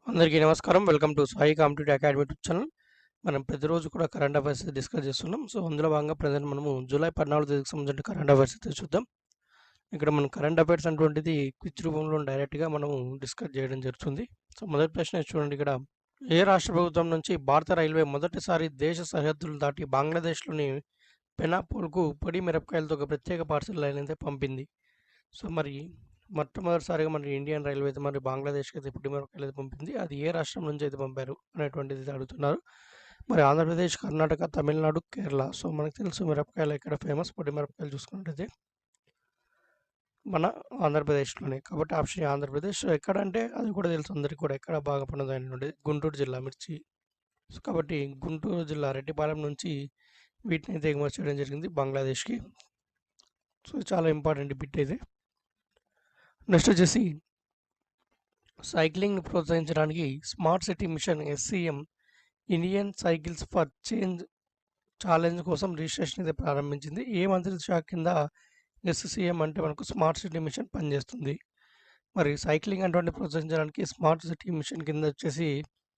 అందరికీ నమస్కారం. Welcome to Sai competitive academy YouTube channel. మనం ప్రతిరోజు కూడా కరెంట్ అఫైర్స్ డిస్కస్ చేస్తున్నాం. సో, అందులో భాగంగా ప్రెజెంట్ మనము జూలై 14 తేదీకి సంబంధించిన కరెంట్ అఫైర్స్ అయితే చూద్దాం. ఇక్కడ మనం కరెంట్ అఫైర్స్ అటువంటిది క్విజ్ రూపంలో డైరెక్ట్‌గా మనము డిస్కస్ చేయడం జరుగుతుంది. సో, మొదటి ప్రశ్న చూడండి ఇక్కడ. ఏ రాష్ట్ర ప్రభుత్వం నుంచి భారత రైల్వే మొదటిసారి దేశ సరిహద్దులు దాటి బంగ్లాదేశ్‌లోని బెనాపోల్‌కు పొడి మిరపకాయలతో ఒక ప్రత్యేక పార్సెల్ లైన్ అయితే పంపింది? సో, మరి మొట్టమొదటిసారిగా మన ఇండియన్ రైల్వే అయితే మరి బంగ్లాదేశ్‌కి అయితే పొడి మిరపకాయలు అయితే పంపింది. అది ఏ రాష్ట్రం నుంచి అయితే పంపారు అనేటువంటిది అయితే అడుగుతున్నారు. మరి ఆంధ్రప్రదేశ్, కర్ణాటక, తమిళనాడు, కేరళ. సో, మనకు తెలుసు మిరపకాయలు ఎక్కడ ఫేమస్, పొడి మిరపకాయలు చూసుకున్నట్టయితే మన ఆంధ్రప్రదేశ్‌లోనే. కాబట్టి ఆప్షన్ ఏ ఆంధ్రప్రదేశ్. ఎక్కడంటే అది కూడా తెలుసు అందరికి కూడా ఎక్కడ బాగా పండుతాయనేటువంటిది గుంటూరు జిల్లా మిర్చి. సో, కాబట్టి గుంటూరు జిల్లా రెడ్డిపాలెం నుంచి వీటిని అయితే ఎగుమతి చేయడం జరిగింది బంగ్లాదేశ్‌కి. సో, చాలా ఇంపార్టెంట్ బిట్ ఇది. నెక్స్ట్ వచ్చేసి సైక్లింగ్‌ని ప్రోత్సహించడానికి smart city mission SCM Indian cycles for change challenge కోసం రిజిస్ట్రేషన్ అయితే ప్రారంభించింది. ఏ మంత్రిత్వ శాఖ కింద ఎస్సీఎం అంటే మనకు స్మార్ట్ సిటీ మిషన్ పనిచేస్తుంది? మరి సైక్లింగ్ అటువంటి ప్రోత్సహించడానికి స్మార్ట్ సిటీ మిషన్ కింద వచ్చేసి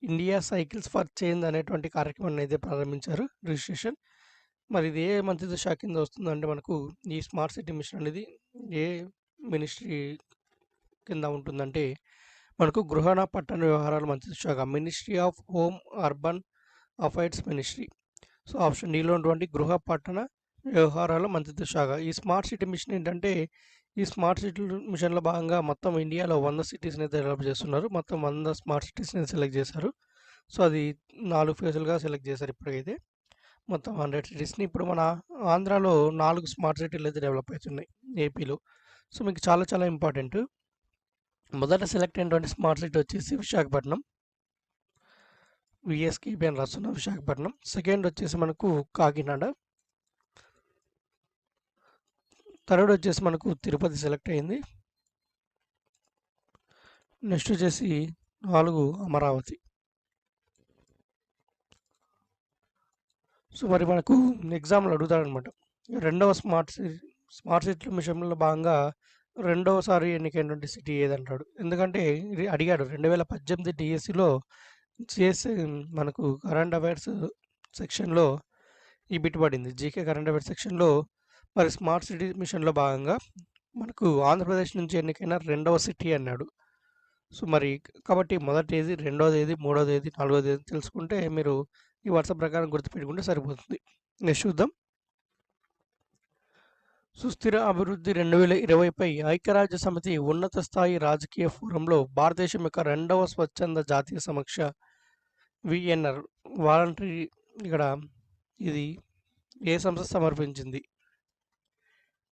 ఇండియా సైకిల్స్ ఫర్ చేంజ్ అనేటువంటి కార్యక్రమాన్ని అయితే ప్రారంభించారు రిజిస్ట్రేషన్. మరి ఇది ఏ మంత్రిత్వ శాఖ కింద వస్తుందంటే మనకు ఈ స్మార్ట్ సిటీ మిషన్ అనేది ఏ మినిస్ట్రీ కింద ఉంటుందంటే మనకు గృహ పట్టణ వ్యవహారాల మంత్రిత్వ శాఖ, ministry of home urban affairs ministry. So, option డీలో ఉన్నటువంటి గృహ పట్టణ వ్యవహారాల మంత్రిత్వ శాఖ. ఈ స్మార్ట్ సిటీ మిషన్ ఏంటంటే ఈ స్మార్ట్ సిటీ మిషన్లో భాగంగా మొత్తం ఇండియాలో 100 సిటీస్ని అయితే డెవలప్ చేస్తున్నారు. మొత్తం 100 స్మార్ట్ సిటీస్ని సెలెక్ట్ చేశారు. సో, అది 4 ఫేజులుగా సెలెక్ట్ చేశారు ఇప్పటికైతే. మొత్తం 100 సిటీస్ని ఇప్పుడు మన ఆంధ్రాలో 4 స్మార్ట్ సిటీలు అయితే డెవలప్ అవుతున్నాయి ఏపీలో. సో, మీకు చాలా చాలా ఇంపార్టెంట్. మొదట సెలెక్ట్ అయినటువంటి స్మార్ట్ సిటీ వచ్చేసి విశాఖపట్నం. విఎస్కేపీ అని రాస్తున్న విశాఖపట్నం. సెకండ్ వచ్చేసి మనకు కాకినాడ. థర్డ్ వచ్చేసి మనకు తిరుపతి సెలెక్ట్ అయింది. నెక్స్ట్ వచ్చేసి 4 అమరావతి. సో, మరి మనకు ఎగ్జామ్లో అడుగుతాడనమాట. రెండవ స్మార్ట్ సిటీ మిషన్లో భాగంగా రెండవసారి ఎన్నికైనటువంటి సిటీ ఏదంటాడు? ఎందుకంటే ఇది అడిగాడు 2018 డిఎస్సిలో చేసే మనకు కరెంట్ అఫైర్స్ సెక్షన్‌లో ఈ బిట్ పడింది. జీకే కరెంట్ అఫైర్స్ సెక్షన్‌లో మరి స్మార్ట్ సిటీ మిషన్‌లో భాగంగా మనకు ఆంధ్రప్రదేశ్ నుంచి ఎన్నికైన రెండవ సిటీ అన్నాడు. సో, మరి కాబట్టి మొదటిది, రెండోదేది, మూడోదేది, నాలుగోదేది తెలుసుకుంటే మీరు ఈ వరుస ప్రకారం గుర్తుపెట్టుకుంటే సరిపోతుంది. నెక్స్ట్ చూద్దాం. సుస్థిర అభివృద్ధి 2020పై ఐక్యరాజ్య సమితి ఉన్నత స్థాయి రాజకీయ ఫోరంలో భారతదేశం యొక్క రెండవ స్వచ్ఛంద జాతీయ సమీక్ష విఎన్ఆర్ వాలంటరీ ఇక్కడ ఇది ఏ సంస్థ సమర్పించింది?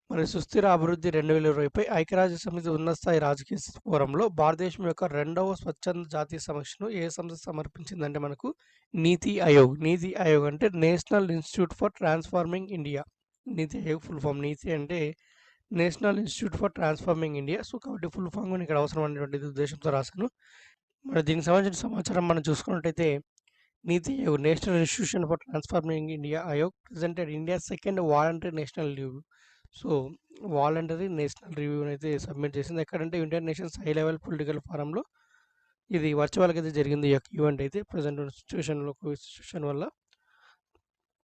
మరి సుస్థిర అభివృద్ధి 2020పై ఐక్యరాజ్య సమితి ఉన్నత స్థాయి రాజకీయ ఫోరంలో భారతదేశం యొక్క రెండవ స్వచ్ఛంద జాతీయ సమీక్షను ఏ సంస్థ సమర్పించిందంటే మనకు నీతి ఆయోగ్. నీతి ఆయోగ్ అంటే national institute for transforming India. NITI Aayog full form. నీతి అంటే national institute for transforming India. So, కాబట్టి ఫుల్ ఫామ్ కూడా ఇక్కడ అవసరం అనేటువంటి ఉద్దేశంతో రాశాను. మరి దీనికి సంబంధించిన సమాచారం మనం చూసుకున్నట్టయితే Niti Aayog national institution for transforming India Aayog presented India second voluntary national review. So, voluntary national రివ్యూని అయితే సబ్మిట్ చేసింది. ఎక్కడంటే United Nations high level political ఫోరంలో ఇది వర్చువల్‌గా అయితే జరిగింది. ఈ యొక్క ఈవెంట్ అయితే ప్రెజెంట్ ఉన్న కోవిడ్ సిట్యుయేషన్ వల్ల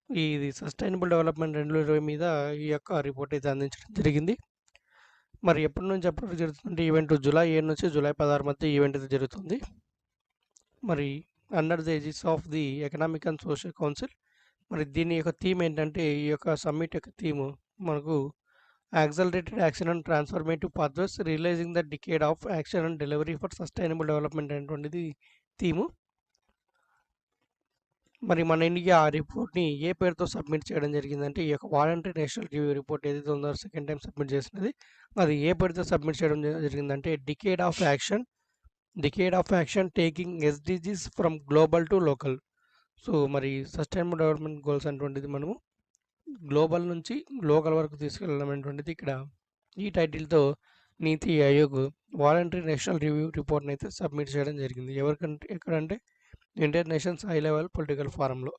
ఇది సస్టైనబుల్ డెవలప్మెంట్ 2020 మీద ఈ యొక్క రిపోర్ట్ అయితే అందించడం జరిగింది. మరి ఎప్పటి నుంచి ఎప్పటి వరకు జరుగుతుందంటే ఈవెంట్ జూలై 7 నుంచి జూలై 16 మధ్య ఈవెంట్ అయితే జరుగుతుంది. మరి under the aegis of the economic and social council. మరి దీని యొక్క థీమ్ ఏంటంటే ఈ యొక్క సమ్మిట్ యొక్క థీమ్ మనకు accelerated action and transformative pathways realising the decade of action and delivery for sustainable development అనేటువంటిది థీము. మరి మన ఇండియా ఆ రిపోర్ట్‌ని ఏ పేరుతో సబ్మిట్ చేయడం జరిగిందంటే ఈ యొక్క వాలంటరీ నేషనల్ రివ్యూ రిపోర్ట్ ఏదైతే ఉందో సెకండ్ టైం సబ్మిట్ చేసినది అది ఏ పేరుతో సబ్మిట్ చేయడం జరిగిందంటే decade of action taking SDGs from global to local. So, మరి సస్టైనబుల్ డెవలప్మెంట్ గోల్స్ అనేటువంటిది మనము గ్లోబల్ నుంచి లోకల్ వరకు తీసుకెళ్ళడం అనేటువంటిది ఇక్కడ ఈ టైటిల్‌తో నీతి ఆయోగ్ వాలంటరీ నేషనల్ రివ్యూ రిపోర్ట్‌ని అయితే సబ్మిట్ చేయడం జరిగింది. ఎక్కడంటే United Nations high level political ఫోరంలో.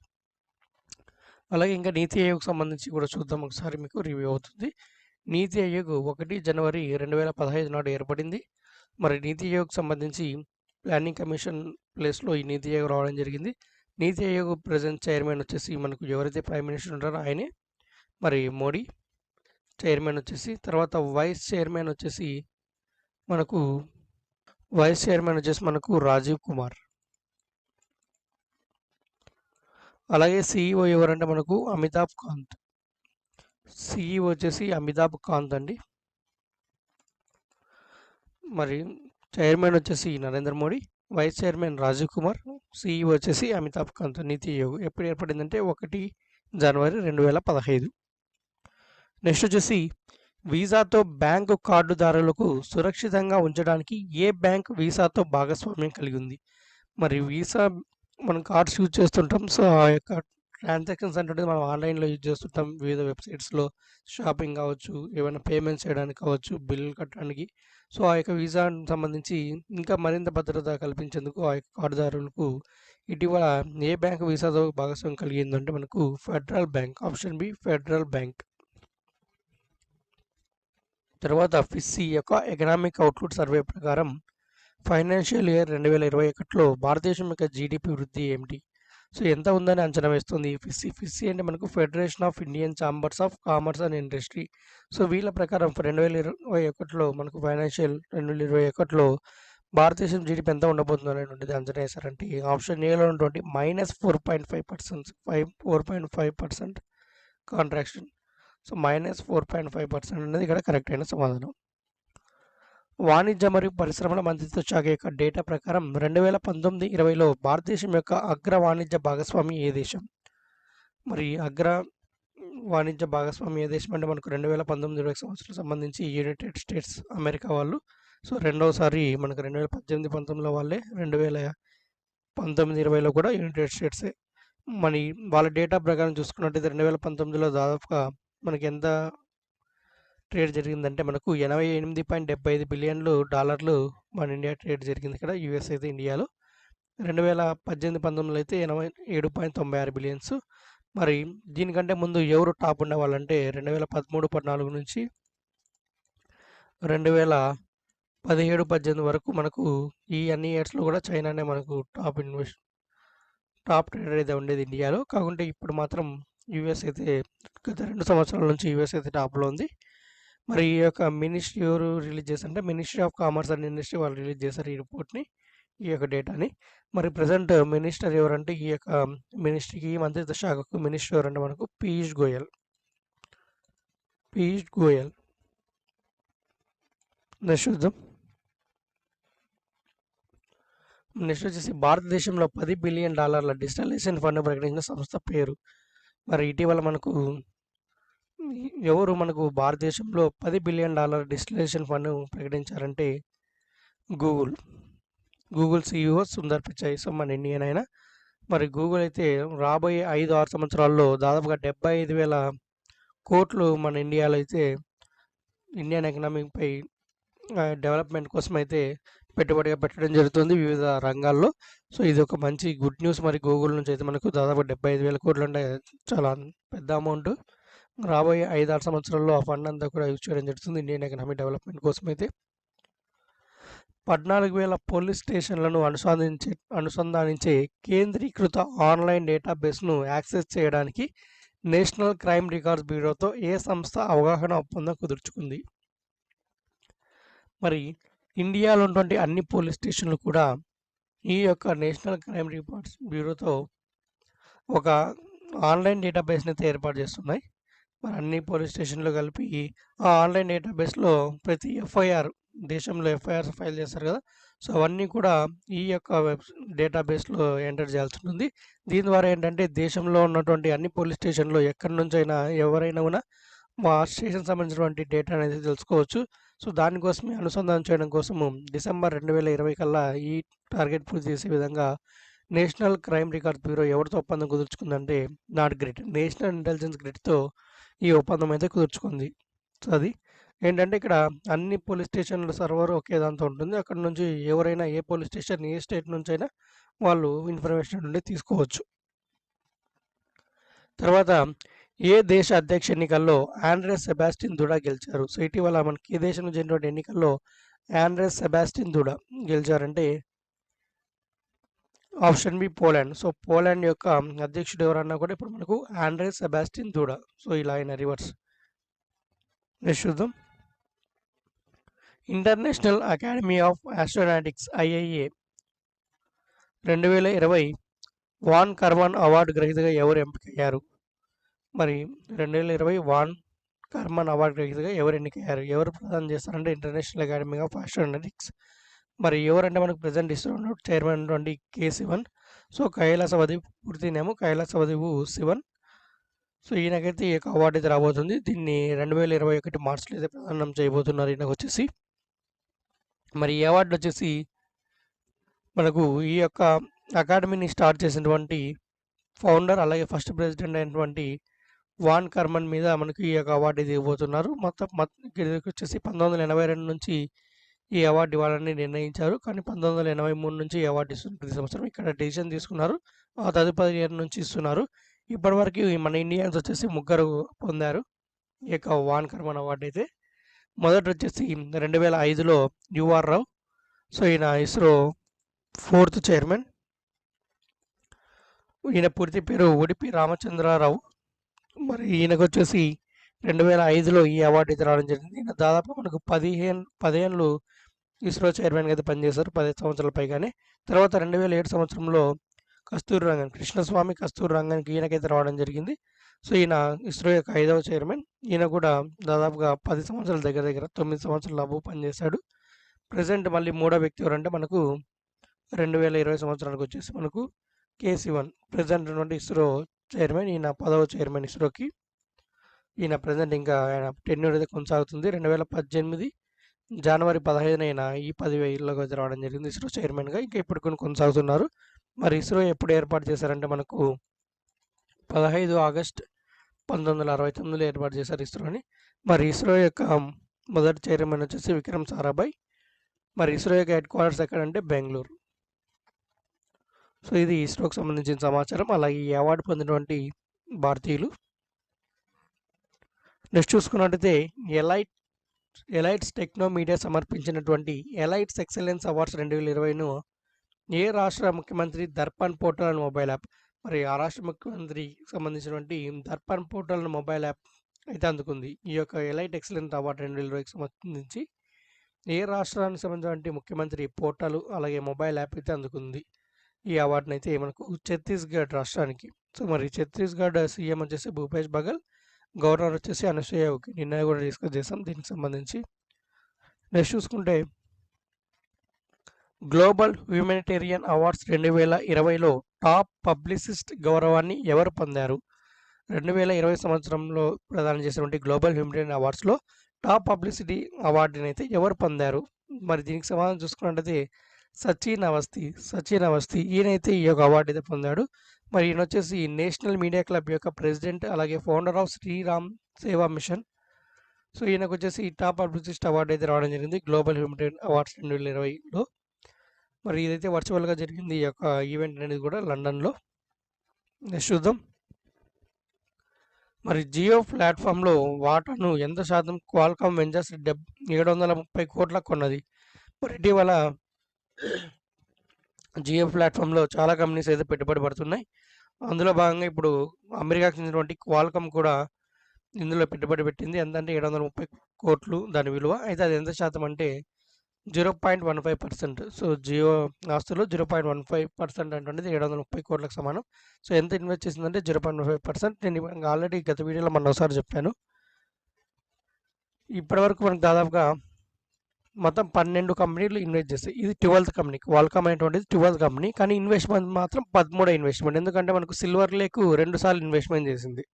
అలాగే ఇంకా నీతి ఆయోగ్ సంబంధించి కూడా చూద్దాం ఒకసారి మీకు రివ్యూ అవుతుంది. నీతి ఆయోగ్ 1 జనవరి 2015 నాడు ఏర్పడింది. మరి నీతి ఆయోగ్ సంబంధించి ప్లానింగ్ కమిషన్ ప్లేస్లో ఈ నీతి ఆయోగ్ రావడం జరిగింది. నీతి ఆయోగ్ ప్రజెంట్ చైర్మన్ వచ్చేసి మనకు ఎవరైతే ప్రైమ్ మినిస్టర్ ఉంటారో ఆయనే మరి మోడీ చైర్మన్ వచ్చేసి. తర్వాత మనకు వైస్ చైర్మన్ వచ్చేసి మనకు రాజీవ్ కుమార్. అలాగే సిఇఓ ఎవరంటే మనకు అమితాబ్ కాంత్. సిఇఓ వచ్చేసి అమితాబ్ కాంత్ అండి. మరి చైర్మన్ వచ్చేసి Narendra Modi, vice chairman Rajiv Kumar, CEO వచ్చేసి అమితాబ్ కాంత్. నీతి ఆయోగ్ ఎప్పుడు ఏర్పడిందంటే 1 జనవరి 2015. నెక్స్ట్ వచ్చేసి వీసాతో బ్యాంకు కార్డుదారులకు సురక్షితంగా ఉంచడానికి ఏ బ్యాంక్ వీసాతో భాగస్వామ్యం కలిగి ఉంది? మరి వీసా మనం కార్డ్స్ యూజ్ చేస్తుంటాం. సో ఆ యొక్క ట్రాన్సాక్షన్స్ అంటే మనం ఆన్లైన్లో యూజ్ చేస్తుంటాం. వివిధ వెబ్సైట్స్లో షాపింగ్ కావచ్చు, ఏమైనా పేమెంట్స్ చేయడానికి కావచ్చు, బిల్లులు కట్టడానికి. సో ఆ యొక్క వీసాకి సంబంధించి ఇంకా మరింత భద్రత కల్పించేందుకు ఆ యొక్క కార్డుదారులకు ఇటీవల ఏ బ్యాంక్ వీసాతో భాగస్వామ్యం కలిగిందంటే మనకు ఫెడరల్ బ్యాంక్. Option B Federal Bank. తర్వాత ఫిస్సీ యొక్క ఎకనామిక్ అవుట్లుక్ సర్వే ప్రకారం ఫైనాన్షియల్ ఇయర్ 2021లో భారతదేశం యొక్క జీడిపి వృద్ధి ఏమిటి? సో ఎంత ఉందని అంచనా వేస్తుంది ఫిస్సీ అంటే మనకు federation of Indian chambers of commerce and industry. So వీళ్ళ ప్రకారం 2021లో మనకు ఫైనాన్షియల్ 2021లో భారతదేశం జీడిపి ఎంత ఉండబోతుంది అనేటువంటిది అంచనా వేశారంటే ఆప్షన్ ఏలో ఉన్నటువంటి -4.5%, 4.5% కాంట్రాక్షన్. సో -4.5% అనేది ఇక్కడ కరెక్ట్ అయిన సమాధానం. వాణిజ్య మరియు పరిశ్రమల మంత్రిత్వ శాఖ యొక్క డేటా ప్రకారం 2019-20లో భారతదేశం యొక్క అగ్ర వాణిజ్య భాగస్వామి ఏ దేశం? మరి అగ్ర వాణిజ్య భాగస్వామి ఏ దేశం అంటే మనకు 2019-20 సంవత్సరం సంబంధించి యునైటెడ్ స్టేట్స్ అమెరికా వాళ్ళు. సో రెండవసారి మనకు 2018-19లో వాళ్ళే, 2019-20లో కూడా యునైటెడ్ స్టేట్సే. మరి వాళ్ళ డేటా ప్రకారం చూసుకున్నట్టయితే 2019లో దాదాపుగా మనకి ఎంత ట్రేడ్ జరిగిందంటే మనకు $88.75 బిలియన్ మన ఇండియా ట్రేడ్ జరిగింది ఇక్కడ, యూఎస్ అయితే ఇండియాలో. 2018-19లో అయితే 87.96 బిలియన్స్. మరి దీనికంటే ముందు ఎవరు టాప్ ఉండేవాళ్ళంటే 2013-14 నుంచి 2017-18 వరకు మనకు ఈ అన్ని ఇయర్స్లో కూడా చైనానే మనకు టాప్ ట్రేడర్ అయితే ఉండేది ఇండియాలో. కాకుంటే ఇప్పుడు మాత్రం యూఎస్ అయితే గత 2 సంవత్సరాల నుంచి యూఎస్ అయితే టాప్లో ఉంది. మరి ఈ యొక్క మినిస్ట్రీ ఎవరు రిలీజ్ చేశారంటే ministry of commerce and industry వాళ్ళు రిలీజ్ చేశారు ఈ రిపోర్ట్ని, ఈ యొక్క డేటాని. మరి ప్రజెంట్ మినిస్టర్ ఎవరంటే ఈ యొక్క మినిస్ట్రీకి, మంత్రిత్వ శాఖకు మినిస్టర్ ఎవరంటే మనకు పీయూష్ గోయల్. నెక్స్ట్ చూద్దాం. నెక్స్ట్ వచ్చేసి భారతదేశంలో $10 బిలియన్ డిజిటలైజేషన్ ఫండ్ ప్రకటించిన సంస్థ పేరు. మరి ఇటీవల మనకు ఎవరు మనకు భారతదేశంలో $10 బిలియన్ డిజిటలైజేషన్ ఫండ్ ప్రకటించారంటే Google CEO Sundar Pichai. So మన ఇండియన్ అయినా. మరి గూగుల్ అయితే రాబోయే 5-6 సంవత్సరాల్లో దాదాపుగా 75,000 కోట్లు మన ఇండియాలో అయితే ఇండియన్ ఎకనామీపై డెవలప్మెంట్ కోసం అయితే పెట్టుబడిగా పెట్టడం జరుగుతుంది వివిధ రంగాల్లో. సో ఇది ఒక మంచి గుడ్ న్యూస్. మరి గూగుల్ నుంచి అయితే మనకు దాదాపు 75,000 కోట్లు అంటే చాలా పెద్ద అమౌంట్. రాబోయే 5-6 సంవత్సరాల్లో ఆ ఫండ్ అంతా కూడా యూజ్ చేయడం జరుగుతుంది ఇండియన్ ఎకనామీ డెవలప్మెంట్ కోసం అయితే. 14,000 పోలీస్ స్టేషన్లను అనుసంధానించే కేంద్రీకృత ఆన్లైన్ డేటాబేస్ను యాక్సెస్ చేయడానికి నేషనల్ క్రైమ్ రికార్డ్స్ బ్యూరోతో ఏ సంస్థ అవగాహన ఒప్పందం కుదుర్చుకుంది? మరి ఇండియాలో ఉన్నటువంటి అన్ని పోలీస్ స్టేషన్లు కూడా ఈ యొక్క నేషనల్ క్రైమ్ రికార్డ్స్ బ్యూరోతో ఒక ఆన్లైన్ డేటాబేస్ని అయితే ఏర్పాటు చేస్తున్నాయి. మరి అన్ని పోలీస్ స్టేషన్లు కలిపి ఆ ఆన్లైన్ డేటాబేస్లో ప్రతి ఎఫ్ఐఆర్, దేశంలో ఎఫ్ఐఆర్స్ ఫైల్ చేస్తారు కదా, సో అవన్నీ కూడా ఈ యొక్క డేటాబేస్లో ఎంటర్ చేయాల్సి ఉంటుంది. దీని ద్వారా ఏంటంటే దేశంలో ఉన్నటువంటి అన్ని పోలీస్ స్టేషన్లో ఎక్కడి నుంచైనా ఎవరైనా కూడా మా స్టేషన్ సంబంధించినటువంటి డేటా అనేది తెలుసుకోవచ్చు. సో దానికోసమే అనుసంధానం చేయడం కోసము డిసెంబర్ 2020 కల్లా ఈ టార్గెట్ పూర్తి చేసే విధంగా నేషనల్ క్రైమ్ రికార్డ్స్ బ్యూరో ఎవరితో ఒప్పందం కుదుర్చుకుందంటే నాట్ గ్రిడ్, నేషనల్ ఇంటెలిజెన్స్ గ్రిడ్తో ఈ ఒప్పందం అయితే కుదుర్చుకుంది. సో అది ఏంటంటే ఇక్కడ అన్ని పోలీస్ స్టేషన్ల సర్వర్ ఒకే దాంతో ఉంటుంది. అక్కడ నుంచి ఎవరైనా ఏ పోలీస్ స్టేషన్ ఏ స్టేట్ నుంచి అయినా వాళ్ళు ఇన్ఫర్మేషన్ నుండి తీసుకోవచ్చు. తర్వాత ఏ దేశ అధ్యక్ష ఎన్నికల్లో ఆండ్రెస్ సెబాస్టియన్ దుడా గెలిచారు? సో ఇటీవల మనకి ఏ దేశం నుంచి జరిగినటువంటి ఎన్నికల్లో ఆండ్రెస్ సెబాస్టియన్ దుడా గెలిచారంటే option B Poland. So Poland యొక్క అధ్యక్షుడు ఎవరన్నా కూడా ఇప్పుడు మనకు ఆండ్రే సెబాస్టిన్ దూడా. సో ఇలా ఆయన రివర్స్. నెక్స్ట్ చూద్దాం. International academy of astronautics IAA 2020 Von Karman award గ్రహీతగా ఎవరు ఎంపికయ్యారు? మరి 2020 వాన్ కర్మన్ అవార్డు గ్రహీతగా ఎవరు ఎన్నికయ్యారు? ఎవరు ప్రదానం చేస్తారంటే ఇంటర్నేషనల్ అకాడమీ ఆఫ్ ఆస్ట్రోనాటిక్స్. మరి ఎవరంటే మనకు ప్రజెంట్ ఇస్తున్న చైర్మన్ ఉన్నటువంటి K. శివన్. సో కైలాసవది పూర్తి నేమో కైలాసవదివు శివన్. సో ఈయనకైతే ఈ యొక్క అవార్డు అయితే రాబోతుంది. దీన్ని 2021 మార్చిలో అయితే ప్రదానం చేయబోతున్నారు ఈయనకు వచ్చేసి. మరి ఈ అవార్డు వచ్చేసి మనకు ఈ యొక్క అకాడమీని స్టార్ట్ చేసినటువంటి ఫౌండర్ అలాగే ఫస్ట్ ప్రెసిడెంట్ అయినటువంటి వాన్ కర్మన్ మీద మనకు ఈ యొక్క అవార్డు ఇది ఇవ్వబోతున్నారు. మొత్తం వచ్చేసి 1982 నుంచి ఈ అవార్డు ఇవ్వాలని నిర్ణయించారు. కానీ 1983 నుంచి ఈ అవార్డు ఇస్తున్నారు ప్రతి సంవత్సరం. ఇక్కడ డెసిషన్ తీసుకున్నారు. ఆ తదుపరి ఇయర్ నుంచి ఇస్తున్నారు. ఇప్పటివరకు మన ఇండియన్స్ వచ్చేసి 3 పొందారు ఈ యొక్క వాన్ కర్మన్ అవార్డు అయితే. మొదటి వచ్చేసి 2005లో UR రావు. సో ఈయన ఇస్రో 4th చైర్మన్. ఈయన పూర్తి పేరు ఉడిపి రామచంద్రారావు. మరి ఈయనకు వచ్చేసి 2005లో ఈ అవార్డు అయితే రావడం జరిగింది. ఈయన దాదాపు మనకు 10 ఏళ్ళు ఇస్రో చైర్మన్గా అయితే పనిచేశారు, 10 సంవత్సరాల పైగానే. తర్వాత 2007 సంవత్సరంలో కస్తూరి రంగన్, కృష్ణస్వామి కస్తూరి రంగన్కి ఈయనకైతే రావడం జరిగింది. సో ఈయన ఇస్రో యొక్క 5వ చైర్మన్. ఈయన కూడా దాదాపుగా 10 సంవత్సరాల దగ్గర 9 సంవత్సరాల అబ్బు పనిచేశాడు. ప్రజెంట్ మళ్ళీ 3వ వ్యక్తి ఎవరంటే మనకు 2020 సంవత్సరానికి వచ్చేసి మనకు K. శివన్ ప్రజెంట్ ఉన్నటువంటి ఇస్రో చైర్మన్. ఈయన 10వ చైర్మన్ ఇస్రోకి. ఈయన ప్రజెంట్ ఇంకా ఆయన టెన్యూర్ అయితే కొనసాగుతుంది. 2018 జనవరి 15న ఈయన ఈ పదవిలోకి రావడం జరిగింది ఇస్రో చైర్మన్గా. ఇంకా ఇప్పుడు కొనసాగుతున్నారు. మరి ఇస్రో ఎప్పుడు ఏర్పాటు చేశారంటే మనకు 15 ఆగస్టు 1969లో ఏర్పాటు చేశారు ఇస్రోని. మరి ఇస్రో యొక్క మొదటి చైర్మన్ వచ్చేసి విక్రమ్ సారాభాయ్. మరి ఇస్రో యొక్క హెడ్ క్వార్టర్స్ ఎక్కడంటే బెంగళూరు. సో ఇది ఇస్రోకి సంబంధించిన సమాచారం. అలాగే ఈ అవార్డు పొందినటువంటి భారతీయులు. నెక్స్ట్ చూసుకున్నట్టయితే ఎలైట్స్ టెక్నో మీడియా సమర్పించినటువంటి ఎలైట్స్ ఎక్సలెన్స్ అవార్డ్స్ 2020ను ఏ రాష్ట్ర ముఖ్యమంత్రి Darpan portal and mobile app. మరి ఆ రాష్ట్ర ముఖ్యమంత్రికి సంబంధించినటువంటి Darpan portal and mobile app అయితే అందుకుంది. ఈ యొక్క ఎలైట్ ఎక్సలెన్స్ అవార్డు 2020కి సంబంధించి ఏ రాష్ట్రానికి సంబంధించినటువంటి ముఖ్యమంత్రి పోర్టల్ అలాగే మొబైల్ యాప్ అయితే అందుకుంది ఈ అవార్డుని అయితే మనకు ఛత్తీస్గఢ్ రాష్ట్రానికి. సో మరి ఛత్తీస్గఢ్ సీఎం వచ్చేసి భూపేష్ బఘెల్, గవర్నర్ వచ్చేసి అనసూయ ఉకే. నిన్న కూడా డిస్కస్ చేసాం దీనికి సంబంధించి. నెక్స్ట్ చూసుకుంటే గ్లోబల్ హ్యూమనిటేరియన్ అవార్డ్స్ 2020లో టాప్ పబ్లిసిస్ట్ గౌరవాన్ని ఎవరు పొందారు? 2020 సంవత్సరంలో ప్రదానం చేసినటువంటి గ్లోబల్ హ్యూమనిటేరియన్ అవార్డ్స్లో టాప్ పబ్లిసిటీ అవార్డుని అయితే ఎవరు పొందారు? మరి దీనికి సమాధానం చూసుకున్నట్టయితే సచిన్ అవస్థి ఈయనైతే ఈ యొక్క అవార్డు అయితే పొందాడు. మరి ఈయన వచ్చేసి నేషనల్ మీడియా క్లబ్ యొక్క ప్రెసిడెంట్ అలాగే ఫౌండర్ ఆఫ్ శ్రీరామ్ సేవా మిషన్. సో ఈయనకు వచ్చేసి టాప్ పబ్లిసిస్ట్ అవార్డు అయితే రావడం జరిగింది గ్లోబల్ హ్యూమనిటేరియన్ అవార్డ్స్ 2020లో. మరి ఇదైతే వర్చువల్గా జరిగింది ఈ యొక్క ఈవెంట్ అనేది కూడా లండన్లో. నెక్స్ట్ చూద్దాం. మరి జియో ప్లాట్ఫామ్లో వాటాను ఎంత శాతం క్వాల్కామ్ వెంచర్స్ 730 కోట్లకు కొన్నది? మరి ఇటీవల జియో ప్లాట్ఫామ్లో చాలా కంపెనీస్ అయితే పెట్టుబడి పడుతున్నాయి. అందులో భాగంగా ఇప్పుడు అమెరికాకు చెందినటువంటి క్వాల్కామ్ కూడా ఇందులో పెట్టుబడి పెట్టింది. ఎంతంటే 730 కోట్లు దాని విలువ. అయితే అది ఎంత శాతం అంటే 0.15%. సో జియో ఆస్తులు 0.15% అంటే 730 కోట్లకు సమానం. సో ఎంత ఇన్వెస్ట్ చేసిందంటే 0.15%. నేను ఆల్రెడీ గత వీడియోలో ఒకసారి చెప్పాను. ఇప్పటివరకు మనకు దాదాపుగా మొత్తం 12 కంపెనీలు ఇన్వెస్ట్ చేస్తాయి. ఇది 12th కంపెనీ. క్వాల్కామ్ అనేటువంటిది 12th కంపెనీ. కానీ ఇన్వెస్ట్మెంట్ మాత్రం 13వ ఇన్వెస్ట్మెంట్. ఎందుకంటే మనకు సిల్వర్ లేక్ 2 సార్లు ఇన్వెస్ట్మెంట్ చేసింది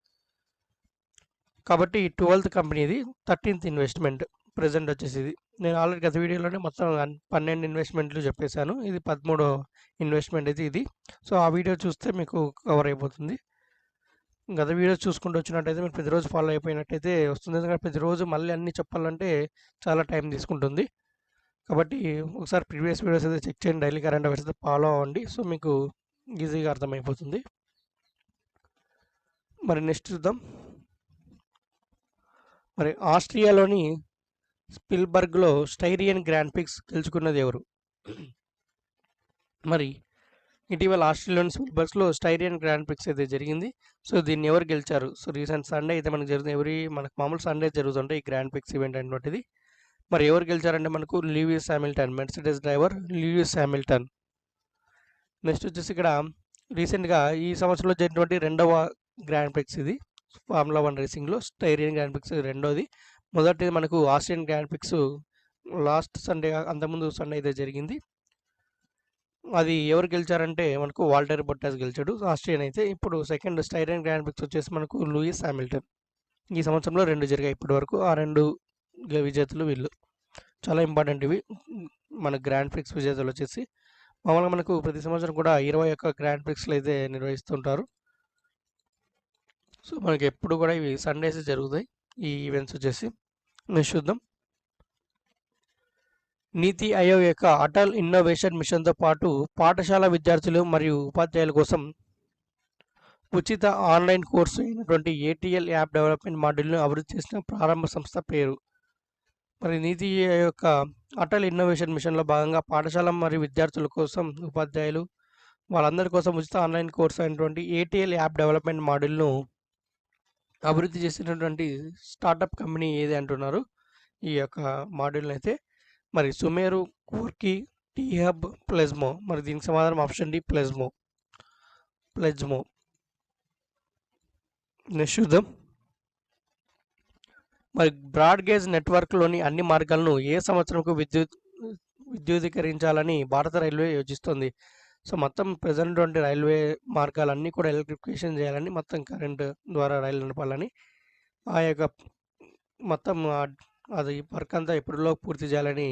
కాబట్టి 12th కంపెనీ ఇది. 13th ఇన్వెస్ట్మెంట్ ప్రజెంట్ వచ్చేసి ఇది. నేను ఆల్రెడీ గత వీడియోలోనే మొత్తం 12 ఇన్వెస్ట్మెంట్లు చెప్పేశాను. ఇది 13వ ఇన్వెస్ట్మెంట్ అయితే ఇది. సో ఆ వీడియో చూస్తే మీకు కవర్ అయిపోతుంది. గత వీడియోస్ చూసుకుంటూ వచ్చినట్టయితే మీరు ప్రతిరోజు ఫాలో అయిపోయినట్టయితే వస్తుంది. ఎందుకంటే ప్రతిరోజు మళ్ళీ అన్నీ చెప్పాలంటే చాలా టైం తీసుకుంటుంది. కాబట్టి ఒకసారి ప్రీవియస్ వీడియోస్ అయితే చెక్ చేయండి. డైలీ కరెంట్ అఫైర్స్ అయితే ఫాలో అవ్వండి. సో మీకు ఈజీగా అర్థమైపోతుంది. మరి నెక్స్ట్ చూద్దాం. మరి ఆస్ట్రియాలోని స్పిల్బర్గ్లో స్టైరియన్ గ్రాండ్ ప్రిక్స్ గెలుచుకున్నది ఎవరు? మరి ఇటీవల ఆస్ట్రేలియన్ సిలబస్లో స్టైరియన్ గ్రాండ్ ప్రిక్స్ అయితే జరిగింది. సో దీన్ని ఎవరు గెలిచారు? సో రీసెంట్ సండే అయితే మనకు జరుగుతుంది. మనకు మామూలు సండే జరుగుతుంటాయి ఈ గ్రాండ్ ప్రిక్స్ ఈవెంట్ అనేటువంటిది. మరి ఎవరు గెలిచారంటే మనకు Lewis Hamilton, Mercedes driver Lewis Hamilton. Next వచ్చేసి ఇక్కడ రీసెంట్గా ఈ సంవత్సరంలో జరిగినటువంటి రెండవ గ్రాండ్ ప్రిక్స్ ఇది ఫార్ములా 1 రేసింగ్లో. స్టైరియన్ గ్రాండ్ ప్రిక్స్ రెండోది. మొదటిది మనకు Austrian grand prix last Sunday, అంతకుముందు సండే అయితే జరిగింది. అది ఎవరు గెలిచారంటే మనకు వాల్టర్ బొట్టాస్ గెలిచాడు ఆస్ట్రియన్ అయితే. ఇప్పుడు సెకండ్ స్టైరియన్ గ్రాండ్ ప్రిక్స్ వచ్చేసి మనకు లూయిస్ హామిల్టన్. ఈ సంవత్సరంలో 2 జరిగాయి ఇప్పటి వరకు. ఆ 2 విజేతలు వీళ్ళు. చాలా ఇంపార్టెంట్ ఇవి మన గ్రాండ్ ప్రిక్స్ విజేతలు వచ్చేసి. మామూలుగా మనకు ప్రతి సంవత్సరం కూడా 21 గ్రాండ్ ప్రిక్స్లు అయితే నిర్వహిస్తుంటారు. సో మనకి ఎప్పుడు కూడా ఇవి సండేస్ జరుగుతాయి ఈ ఈవెంట్స్ వచ్చేసి. నెక్స్ట్ చూద్దాం. నీతి ఆయోగ్ యొక్క అటల్ ఇన్నోవేషన్ మిషన్తో పాటు పాఠశాల విద్యార్థులు మరియు ఉపాధ్యాయుల కోసం ఉచిత ఆన్లైన్ కోర్సు అయినటువంటి ఏటీఎల్ యాప్ డెవలప్మెంట్ మాడ్యూల్ను అభివృద్ధి చేసిన ప్రారంభ సంస్థ పేరు. మరి నీతి ఆయోగ్ యొక్క అటల్ ఇన్నోవేషన్ మిషన్లో భాగంగా పాఠశాల మరియు విద్యార్థుల కోసం, ఉపాధ్యాయులు వాళ్ళందరి కోసం ఉచిత ఆన్లైన్ కోర్సు అయినటువంటి ఏటీఎల్ యాప్ డెవలప్మెంట్ మాడ్యూల్ను అభివృద్ధి చేసినటువంటి స్టార్టప్ కంపెనీ ఏది అంటున్నారు ఈ యొక్క మాడ్యూల్ని అయితే. మరి సుమేరు, కూర్కి, టీ హబ్, ప్లెజ్మో. మరి దీనికి సమాధానం ఆప్షన్ డి ప్లెజ్మో. నెక్స్ట్ చూద్దాం. మరి బ్రాడ్ గేజ్ నెట్వర్క్లోని అన్ని మార్గాలను ఏ సంవత్సరంకు విద్యుదీకరించాలని భారత రైల్వే యోచిస్తుంది. సో మొత్తం ప్రజెంట్ ఉండే రైల్వే మార్గాలన్నీ కూడా ఎలక్ట్రిఫికేషన్ చేయాలని, మొత్తం కరెంటు ద్వారా రైలు నడపాలని, ఆ యొక్క మొత్తం అది వర్క్ అంతా ఎప్పుడులో పూర్తి చేయాలని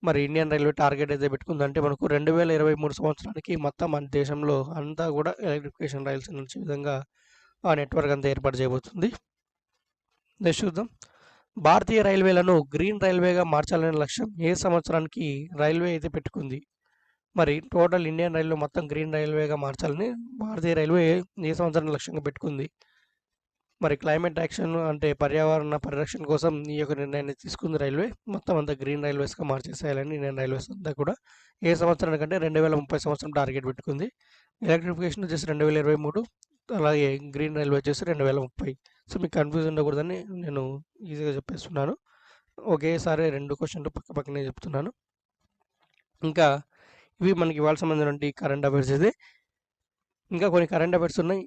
మరి ఇండియన్ రైల్వే టార్గెట్ అయితే పెట్టుకుందంటే మనకు 2023 సంవత్సరానికి మొత్తం మన దేశంలో అంతా కూడా ఎలక్ట్రిఫికేషన్ రైల్స్ నడిచే విధంగా ఆ నెట్వర్క్ అంతా ఏర్పాటు చేయబోతుంది. నెక్స్ట్ చూద్దాం. భారతీయ రైల్వేలను గ్రీన్ రైల్వేగా మార్చాలనే లక్ష్యం ఏ సంవత్సరానికి రైల్వే అయితే పెట్టుకుంది? మరి టోటల్ ఇండియన్ రైల్వే మొత్తం గ్రీన్ రైల్వేగా మార్చాలని భారతీయ రైల్వే ఏ సంవత్సరం లక్ష్యంగా పెట్టుకుంది? మరి క్లైమేట్ యాక్షన్ అంటే పర్యావరణ పరిరక్షణ కోసం ఈ యొక్క నిర్ణయాన్ని తీసుకుంది రైల్వే. మొత్తం అంతా గ్రీన్ రైల్వేస్గా మార్చేసేయాలని ఇండియన్ రైల్వేస్ అంతా కూడా ఏ సంవత్సరానికంటే 2030 సంవత్సరం టార్గెట్ పెట్టుకుంది. ఎలక్ట్రిఫికేషన్ వచ్చేసి 2023, అలాగే గ్రీన్ రైల్వే వచ్చేసి 2030. సో మీకు కన్ఫ్యూజ్ ఉండకూడదని నేను ఈజీగా చెప్పేస్తున్నాను. ఒకేసారి 2 క్వశ్చన్లు పక్కనే చెప్తున్నాను. ఇంకా ఇవి మనకి ఇవాళ సంబంధించిన కరెంట్ అఫైర్స్ అయితే. ఇంకా కొన్ని కరెంట్ అఫైర్స్ ఉన్నాయి,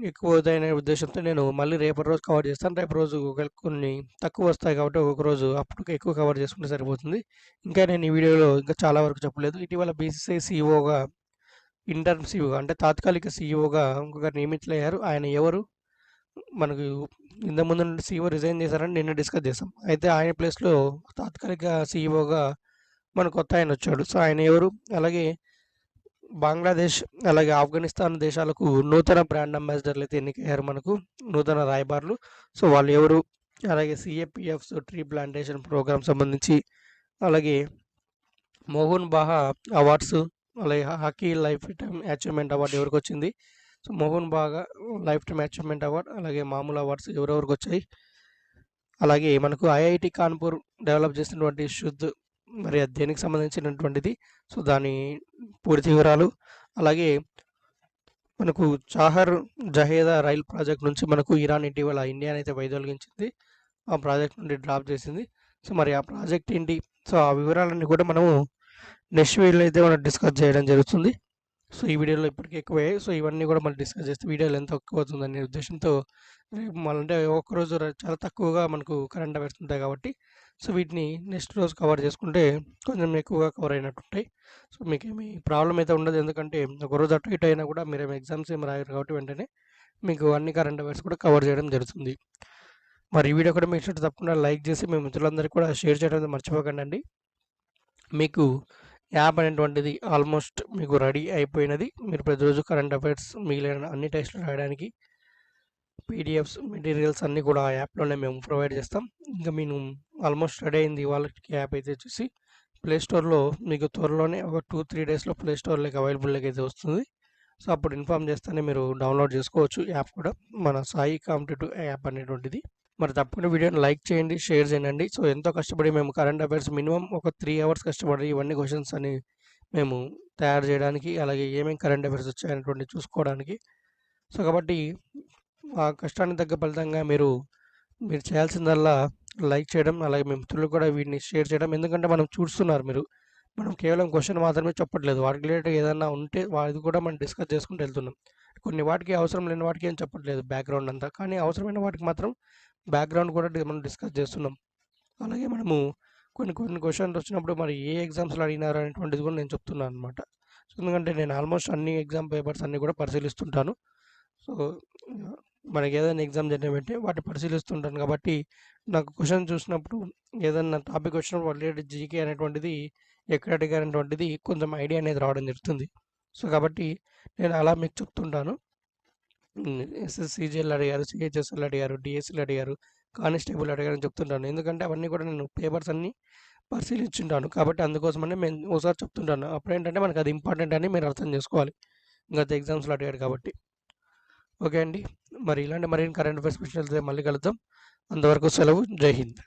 ఎక్కువ అవుతాయనే ఉద్దేశంతో నేను మళ్ళీ రేపటి రోజు కవర్ చేస్తాను. రేపు రోజు కొన్ని తక్కువ వస్తాయి కాబట్టి ఒక్కొక్క రోజు అప్పుడు ఎక్కువ కవర్ చేసుకుంటే సరిపోతుంది. ఇంకా నేను ఈ వీడియోలో ఇంకా చాలా వరకు చెప్పలేదు. ఇటీవల బీసీసీఐ సీఈఓగా, ఇంటర్మ్ సీఈఓగా అంటే తాత్కాలిక సీఈఓగా ఇంకొకరు నియమితులయ్యారు. ఆయన ఎవరు? మనకు ఇంతకుముందు నుండి సీఈఓ రిజైన్ చేశారని నిన్న డిస్కస్ చేసాం. అయితే ఆయన ప్లేస్లో తాత్కాలిక సీఈఓగా మన కొత్త ఆయన వచ్చాడు. సో ఆయన ఎవరు? అలాగే బంగ్లాదేశ్ అలాగే ఆఫ్ఘనిస్తాన్ దేశాలకు నూతన బ్రాండ్ అంబాసిడర్లు అయితే ఎన్నికయ్యారు, మనకు నూతన రాయబారులు. సో వాళ్ళు ఎవరు? అలాగే సిఏపిఎఫ్స్ ట్రీ ప్లాంటేషన్ ప్రోగ్రామ్ సంబంధించి, అలాగే మోహన్ బాగా అవార్డ్స్, అలాగే hockey life time achievement award ఎవరికి వచ్చింది? సో మోహన్ బాగా లైఫ్ టైమ్ అచీవ్మెంట్ అవార్డు, అలాగే మామూలు అవార్డ్స్ ఎవరెవరికి వచ్చాయి? అలాగే మనకు ఐఐటి కాన్పూర్ డెవలప్ చేసినటువంటి శుద్ధ్, మరి అది దేనికి సంబంధించినటువంటిది? సో దాని పూర్తి వివరాలు. అలాగే మనకు చాహర్ జహేదా రైల్ ప్రాజెక్ట్ నుంచి మనకు ఇరాన్ ఇటీవల ఇండియాని అయితే వైదొలిగించింది, ఆ ప్రాజెక్ట్ నుండి డ్రాప్ చేసింది. సో మరి ఆ ప్రాజెక్ట్ ఏంటి? సో ఆ వివరాలన్నీ కూడా మనము నెక్స్ట్ వీడియోలో అయితే మనం డిస్కస్ చేయడం జరుగుతుంది. సో ఈ వీడియోలో ఇప్పటికీ ఎక్కువయ్యాయి. సో ఇవన్నీ కూడా మనం డిస్కస్ చేస్తే వీడియోలు ఎంత ఎక్కువ అవుతుందనే ఉద్దేశంతో రేపు మళ్ళీ ఒక్కరోజు చాలా తక్కువగా మనకు కరెంట్ అఫైర్స్ ఉంటాయి కాబట్టి సో వీటిని నెక్స్ట్ రోజు కవర్ చేసుకుంటే కొంచెం ఎక్కువగా కవర్ అయినట్టు ఉంటాయి. సో మీకు ఏమి ప్రాబ్లం అయితే ఉండదు, ఎందుకంటే ఒకరోజు అటు ఇటు అయినా కూడా మీరు ఎగ్జామ్స్ ఏమి రాయరు కాబట్టి వెంటనే మీకు అన్ని కరెంట్ అఫైర్స్ కూడా కవర్ చేయడం జరుగుతుంది. మరి ఈ వీడియో కూడా మీకు ఇష్టం తప్పకుండా లైక్ చేసి మీ మిత్రులందరికీ కూడా షేర్ చేయడం మర్చిపోకండి అండి. మీకు యాప్ అనేటువంటిది ఆల్మోస్ట్ మీకు రెడీ అయిపోయినది. మీరు ప్రతిరోజు కరెంట్ అఫైర్స్ మిగిలిన అన్ని టెస్టులు రాయడానికి పీడిఎఫ్స్ మెటీరియల్స్ అన్నీ కూడా ఆ యాప్లోనే మేము ప్రొవైడ్ చేస్తాం. ఇంకా మేము ఆల్మోస్ట్ రెడీ అయింది వాళ్ళకి యాప్ అయితే వచ్చేసి ప్లేస్టోర్లో మీకు త్వరలోనే ఒక 2-3 డేస్లో ప్లేస్టోర్లోకి అవైలబుల్లోకి అయితే వస్తుంది. సో అప్పుడు ఇన్ఫామ్ చేస్తేనే మీరు డౌన్లోడ్ చేసుకోవచ్చు యాప్ కూడా, మన సాయి కాంపిటేటివ్ యాప్ అనేటువంటిది. మరి తప్పకుండా వీడియోని లైక్ చేయండి, షేర్ చేయండి. సో ఎంతో కష్టపడి మేము కరెంట్ అఫైర్స్ మినిమం ఒక 3 అవర్స్ కష్టపడి ఇవన్నీ క్వశ్చన్స్ అని మేము తయారు చేయడానికి, అలాగే ఏమేమి కరెంట్ అఫైర్స్ వచ్చాయనేటువంటివి చూసుకోవడానికి. సో, కాబట్టి ఆ కష్టానికి తగ్గ ఫలితంగా మీరు చేయాల్సిందల్లా లైక్ చేయడం, అలాగే మీ మిత్రులకు కూడా వీటిని షేర్ చేయడం. ఎందుకంటే మనం చూస్తున్నారు మీరు. మనం కేవలం క్వెషన్ మాత్రమే చెప్పట్లేదు. వాటికి రిలేటెడ్ ఏదన్నా ఉంటే అది కూడా మనం డిస్కస్ చేసుకుంటూ వెళ్తున్నాం. కొన్ని వాటికి అవసరం లేని వాటికి ఏం చెప్పట్లేదు బ్యాక్‌గ్రౌండ్ అంతా. కానీ అవసరమైన వాటికి మాత్రం బ్యాక్‌గ్రౌండ్ కూడా మనం డిస్కస్ చేస్తున్నాం. అలాగే మనము కొన్ని కొన్ని క్వెషన్స్ వచ్చినప్పుడు మరి ఏ ఎగ్జామ్స్‌లో అడిగినారు అనేటువంటిది కూడా నేను చెప్తున్నాను అనమాట. ఎందుకంటే నేను ఆల్మోస్ట్ అన్ని ఎగ్జామ్ పేపర్స్ అన్నీ కూడా పరిశీలిస్తుంటాను. సో, మనకి ఏదైనా ఎగ్జామ్ జరిగిన వెంటనే వాటిని పరిశీలిస్తుంటాను కాబట్టి, నాకు క్వెషన్ చూసినప్పుడు ఏదన్నా టాపిక్ వచ్చినప్పుడు రిలేటెడ్ జీకే అనేటువంటిది ఎక్కడ అడిగారు అనేటువంటిది కొంచెం ఐడియా అనేది రావడం జరుగుతుంది. సో, కాబట్టి నేను అలా మీకు చెప్తుంటాను. సీజీఎల్ అడిగారు, సీహెచ్ఎస్ఎల్ అడిగారు, డీఎస్సీలు అడిగారు, కానిస్టేబుల్ అడిగారు అని చెప్తుంటాను. ఎందుకంటే అవన్నీ కూడా నేను పేపర్స్ అన్నీ పరిశీలించుంటాను. కాబట్టి అందుకోసమనే నేను ఓసారి చెప్తుంటాను. అప్పుడేంటంటే మనకు అది ఇంపార్టెంట్ అని మీరు అర్థం చేసుకోవాలి. గత ఎగ్జామ్స్‌లో అడిగాడు కాబట్టి. ఓకే అండి. మరి ఇలాంటి మరిన్ని కరెంట్ అఫైర్స్ క్వెషన్స్‌తో మళ్ళీ కలుద్దాం. అంతవరకు సెలవు. జై హింద్.